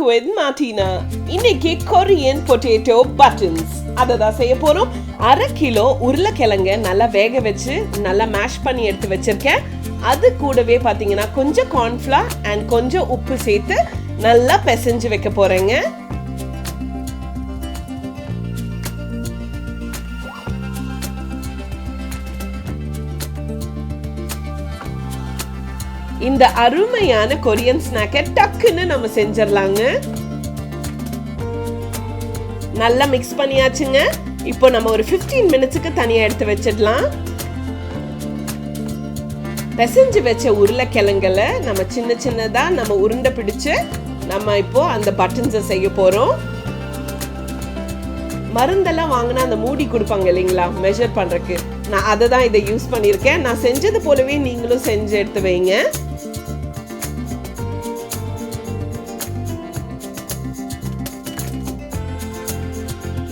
with Martina. இன்னைக்கு Korean potato buttons அததான் செய்ய போறோம். 1/2 கிலோ உருளைக்கிழங்க நல்லா வேக வச்சு நல்லா மேஷ் பண்ணி எடுத்து வச்சிருக்கேன். அது கூடவே பாத்தீங்கன்னா கொஞ்சம் கார்ன்ஃப்ளவர் அண்ட் கொஞ்சம் உப்பு சேர்த்து நல்லா பிசைஞ்சு வைக்க போறேங்க. இந்த அருமையான கொரியன் ஸ்நாக்கை டக்குன்னு நம்ம செஞ்சிடலாங்க. நல்லா மிக்ஸ் பண்ணியாச்சுங்க. இப்போ நம்ம ஒரு 15 மினிட்ஸ்க்கு தனியா எடுத்து வச்சிடலாம். பிசைஞ்சு வச்ச உருளைக்கிழங்குல நம்ம சின்ன சின்னதா நம்ம உருண்டை பிடிச்சு நம்ம இப்போ அந்த பட்டன்ஸை செய்ய போறோம். மருந்தெல்லாம் வாங்கினா அந்த மூடி கொடுப்பாங்க இல்லைங்களா மெஷர் பண்றதுக்கு, நான் அதை தான் இதை யூஸ் பண்ணியிருக்கேன். நான் செஞ்சது போலவே நீங்களும் செஞ்சு எடுத்து வைங்க.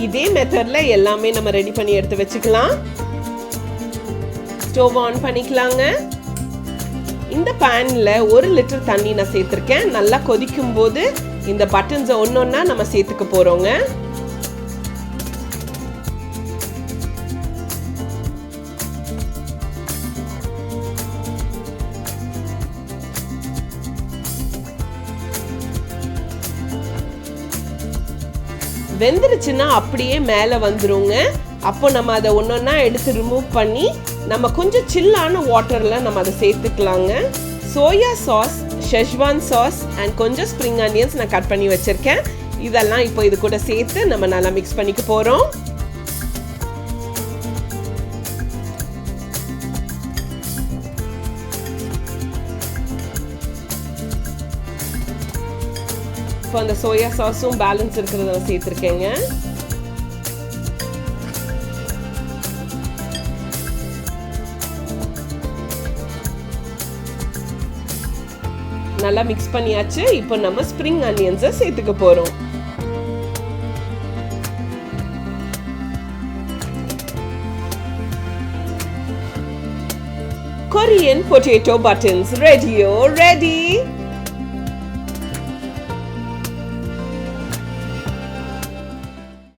இதே மெத்தட்ல எல்லாமே நம்ம ரெடி பண்ணி எடுத்து வச்சுக்கலாம். ஸ்டவ் ஆன் பண்ணிக்கலாங்க. இந்த பேன்ல 1 லிட்டர் தண்ணி நான் சேர்த்திருக்கேன். நல்லா கொதிக்கும் போது இந்த பட்டன்ஸை ஒன்னொன்னா நம்ம சேர்த்துக்க போறோங்க. வெந்துருச்சுன்னா அப்படியே மேலே வந்துருங்க. அப்போ நம்ம அதை ஒன்றொன்னா எடுத்து ரிமூவ் பண்ணி நம்ம கொஞ்சம் சில்லான வாட்டரில் நம்ம அதை சேர்த்துக்கலாங்க. Soya sauce, schezwan sauce and கொஞ்சம் ஸ்ப்ரிங் ஆனியன்ஸ் நான் கட் பண்ணி வச்சுருக்கேன். இதெல்லாம் இப்போ இது கூட சேர்த்து நம்ம நல்லா மிக்ஸ் பண்ணிக்க போகிறோம். இப்போ அந்த சோயா சாஸும் பேலன்ஸ் இருக்கிறத சேர்த்துருக்கேங்க. நல்லா மிக்ஸ் பண்ணியாச்சு. இப்போ நம்ம ஸ்ப்ரிங் ஆனியன்ஸை சேர்த்துக்க போறோம். Korean potato buttons ready.